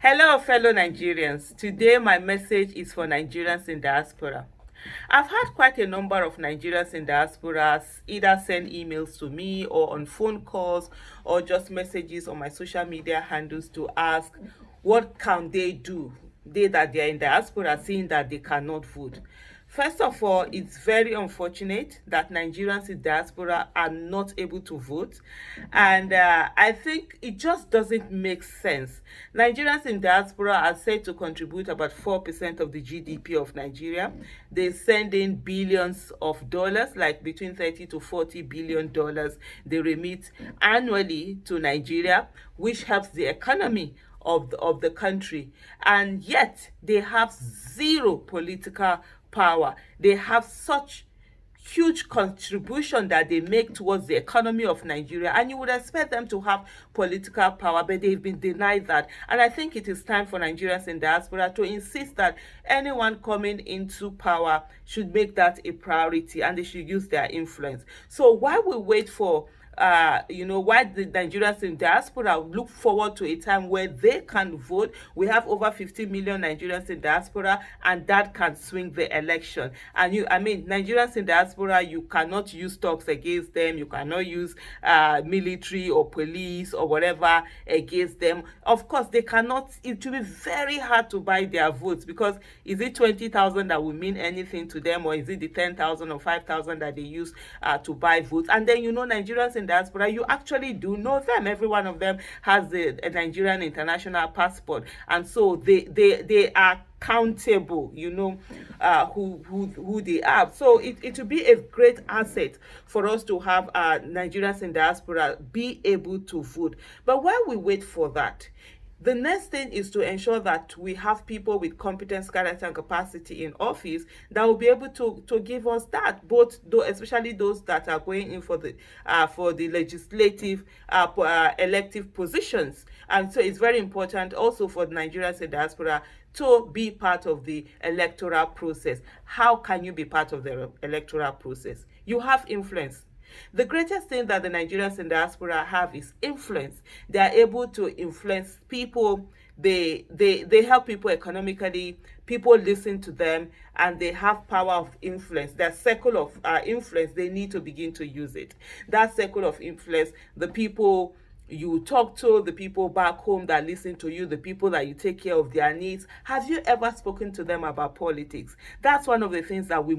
Hello, fellow Nigerians. Today, my message is for Nigerians in diaspora. I've had quite a number of Nigerians in diaspora either send emails to me or on phone calls or just messages on my social media handles to ask what can they do, they that they are in diaspora, seeing that they cannot vote. First of all, it's very unfortunate that Nigerians in diaspora are not able to vote. And I think it just doesn't make sense. Nigerians in diaspora are said to contribute about 4% of the GDP of Nigeria. They send in billions of dollars, like between 30 to 40 billion dollars they remit annually to Nigeria, which helps the economy of the country. And yet they have zero political power. They have such huge contribution that they make towards the economy of Nigeria, and you would expect them to have political power, but they've been denied that. And I think it is time for Nigerians in diaspora to insist that anyone coming into power should make that a priority and they should use their influence. So while we wait for why the Nigerians in diaspora look forward to a time where they can vote. We have over 50 million Nigerians in diaspora, and that can swing the election. And Nigerians in diaspora, you cannot use talks against them. You cannot use military or police or whatever against them. Of course, they cannot. It will be very hard to buy their votes, because is it 20,000 that will mean anything to them, or is it the 10,000 or 5,000 that they use to buy votes? And then Nigerians in diaspora, you actually do know them. Every one of them has a Nigerian international passport, and so they are countable, who they are. So it will be a great asset for us to have Nigerians in diaspora be able to vote. But while we wait for that, the next thing is to ensure that we have people with competence, character, and capacity in office that will be able to give us that, both though, especially those that are going in for the legislative elective positions. And so it's very important also for Nigerians in diaspora to be part of the electoral process. How can you be part of the electoral process? You have influence. The greatest thing that the Nigerians in diaspora have is influence. They are able to influence people. They help people economically. People listen to them, and they have power of influence. Their circle of influence, they need to begin to use it. That circle of influence, the people you talk to, the people back home that listen to you, the people that you take care of their needs. Have you ever spoken to them about politics? That's one of the things that we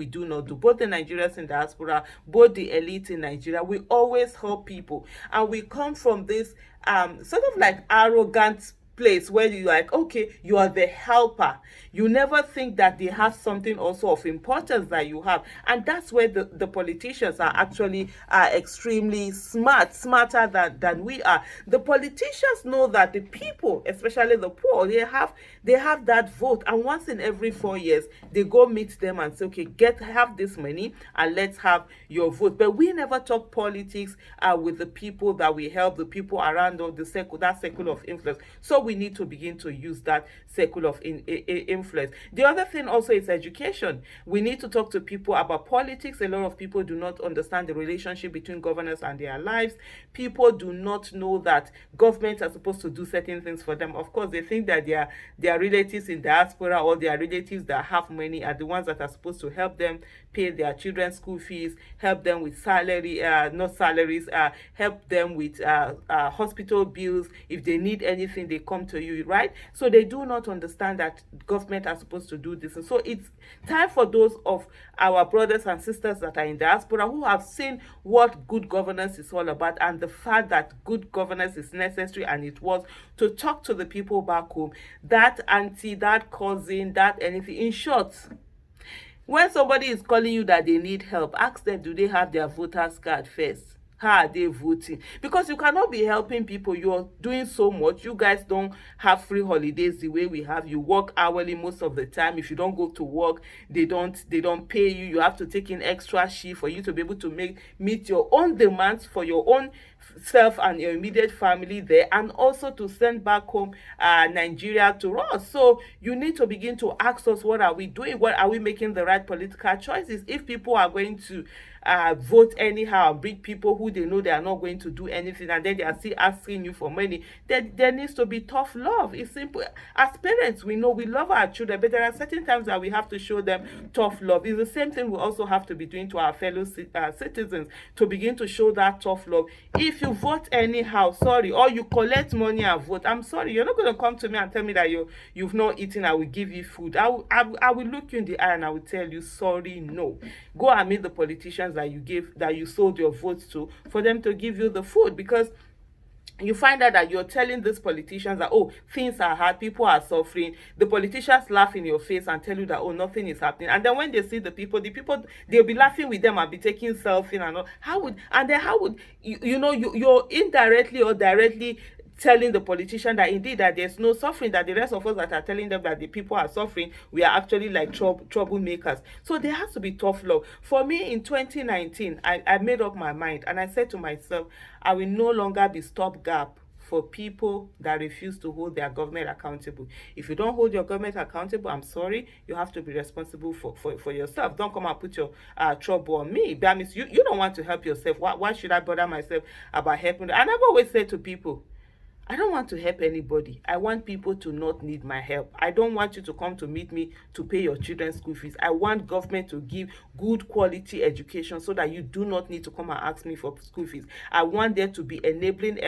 do not do. Both the Nigerians in diaspora, both the elite in Nigeria, we always help people. And we come from this sort of like arrogant place where you're like, okay, you are the helper. You never think that they have something also of importance that you have. And that's where the politicians are actually extremely smarter than we are. The politicians know that the people, especially the poor, they have that vote. And once in every 4 years, they go meet them and say, okay, have this money and let's have your vote. But we never talk politics with the people that we help, the people around that circle of influence. So we need to begin to use that circle of influence. The other thing also is education. We need to talk to people about politics. A lot of people do not understand the relationship between governance and their lives. People do not know that governments are supposed to do certain things for them. Of course, they think that their relatives in diaspora or their relatives that have money are the ones that are supposed to help them pay their children's school fees, help them with not salaries, help them with hospital bills. If they need anything, they come to you, right? So they do not understand that government are supposed to do this. And so it's time for those of our brothers and sisters that are in diaspora who have seen what good governance is all about, and the fact that good governance is necessary and it was, to talk to the people back home, that auntie, that cousin, that anything. In short, when somebody is calling you that they need help, ask them, do they have their voters card first? How are they voting? Because you cannot be helping people. You're doing so much. You guys don't have free holidays the way we have. You work hourly most of the time. If you don't go to work, they don't pay you. You have to take in extra shift for you to be able to meet your own demands for your own self and your immediate family there, and also to send back home Nigeria to us. So you need to begin to ask us, what are we doing? What are we making the right political choices? If people are going to vote anyhow, bring people who they know they are not going to do anything, and then they are still asking you for money, then there needs to be tough love. It's simple. As parents, we know we love our children, but there are certain times that we have to show them tough love. It's the same thing we also have to be doing to our fellow citizens, to begin to show that tough love. If you vote anyhow, sorry, or you collect money and vote, I'm sorry, you're not going to come to me and tell me that you've not eaten. I will give you food. I will look you in the eye and I will tell you, sorry, no. Go and meet the politicians that you sold your votes to, for them to give you the food. Because you find out that you're telling these politicians that, oh, things are hard, people are suffering. The politicians laugh in your face and tell you that, oh, nothing is happening. And then when they see the people, they'll be laughing with them and be taking selfie and all. How would you're indirectly or directly telling the politician that indeed that there's no suffering, that the rest of us that are telling them that the people are suffering, we are actually like troublemakers. So there has to be tough love. For me, in 2019, I made up my mind and I said to myself, I will no longer be stopgap for people that refuse to hold their government accountable. If you don't hold your government accountable, I'm sorry, you have to be responsible for yourself. Don't come and put your trouble on me. That means you don't want to help yourself. Why should I bother myself about helping? And I've always said to people, I don't want to help anybody. I want people to not need my help. I don't want you to come to meet me to pay your children's school fees. I want government to give good quality education so that you do not need to come and ask me for school fees. I want there to be enabling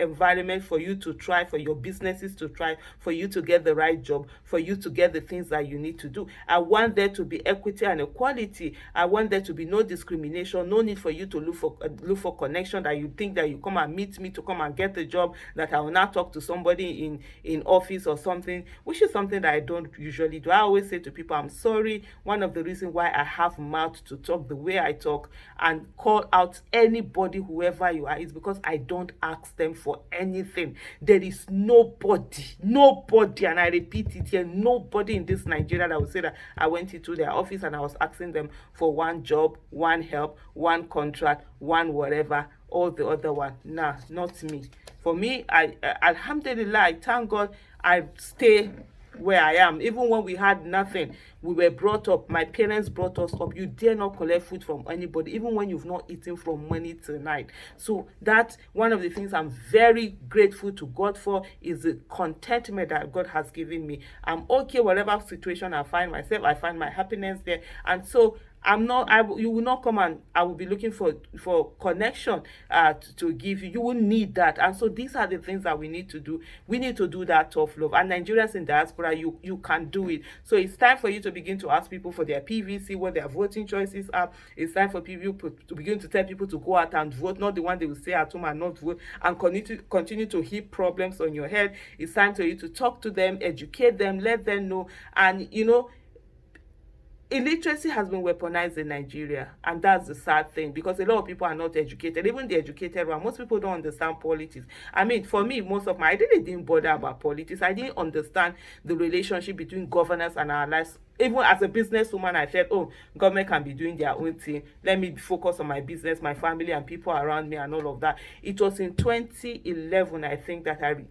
environment for you to try, for your businesses to try, for you to get the right job, for you to get the things that you need to do. I want there to be equity and equality. I want there to be no discrimination, no need for you to look for connection, that you think that you come and meet me to come and get the job, that I will not talk to somebody in office or something, which is something that I don't usually do. I always say to people, I'm sorry. One of the reasons why I have mouth to talk the way I talk and call out anybody, whoever you are, is because I don't ask them for anything. There is nobody, and I repeat it here, nobody in this Nigeria that will say that I went into their office and I was asking them for one job, one help, one contract, one whatever, all the other one. Nah, not me. For me, Alhamdulillah, I thank God I stay where I am. Even when we had nothing, we were brought up. My parents brought us up. You dare not collect food from anybody, even when you've not eaten from morning till night. So that's one of the things I'm very grateful to God for, is the contentment that God has given me. I'm okay whatever situation I find myself. I find my happiness there. And so you will not come and I will be looking for connection to give you. You will need that. And so these are the things that we need to do. We need to do that tough love. And Nigerians in diaspora, you can do it. So it's time for you to begin to ask people for their PVC, what their voting choices are. It's time for people to begin to tell people to go out and vote, not the one they will stay at home and not vote, and continue to heap problems on your head. It's time for you to talk to them, educate them, let them know. And illiteracy has been weaponized in Nigeria, and that's the sad thing, because a lot of people are not educated. Even the educated one, most people don't understand politics. I mean, for me, I didn't bother about politics. I didn't understand the relationship between governance and our lives. Even as a businesswoman, I felt, oh, government can be doing their own thing. Let me focus on my business, my family, and people around me, and all of that. It was in 2011, I think, that I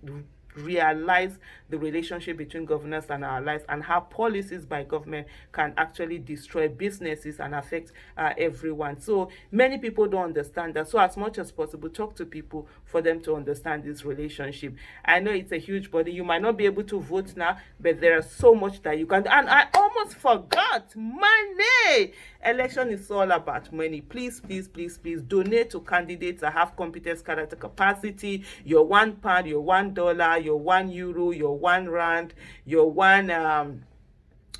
realize the relationship between governance and our lives, and how policies by government can actually destroy businesses and affect everyone. So many people don't understand that. So as much as possible, talk to people for them to understand this relationship. I know it's a huge body. You might not be able to vote now, but there is so much that you can do. And I almost forgot, money. Election is all about money. Please, please, please, please donate to candidates that have competence, character, capacity. Your £1, your $1, your €1, your £1, your one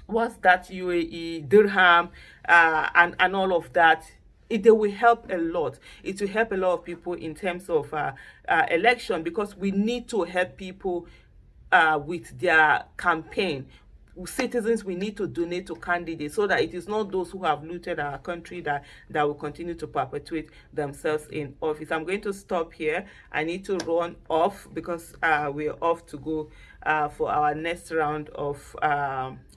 what's that, UAE dirham, and all of that. They will help a lot. It will help a lot of people in terms of election, because we need to help people with their campaign. Citizens, we need to donate to candidates, so that it is not those who have looted our country that will continue to perpetuate themselves in office. I'm going to stop here. I need to run off, because we're off to go for our next round of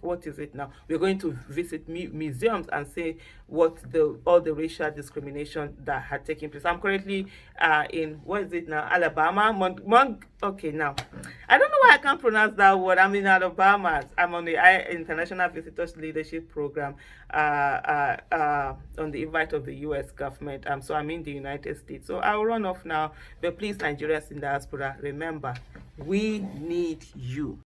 what is it now? We're going to visit museums and see what all the racial discrimination that had taken place. I'm currently in, what is it now, Alabama. Okay, now I don't know why I can't pronounce that word. I'm in Alabama. I'm on the International Visitors Leadership Program on the invite of the U.S. government. So I'm in the United States. So I'll run off now. But please, Nigerians in diaspora, remember, we need you.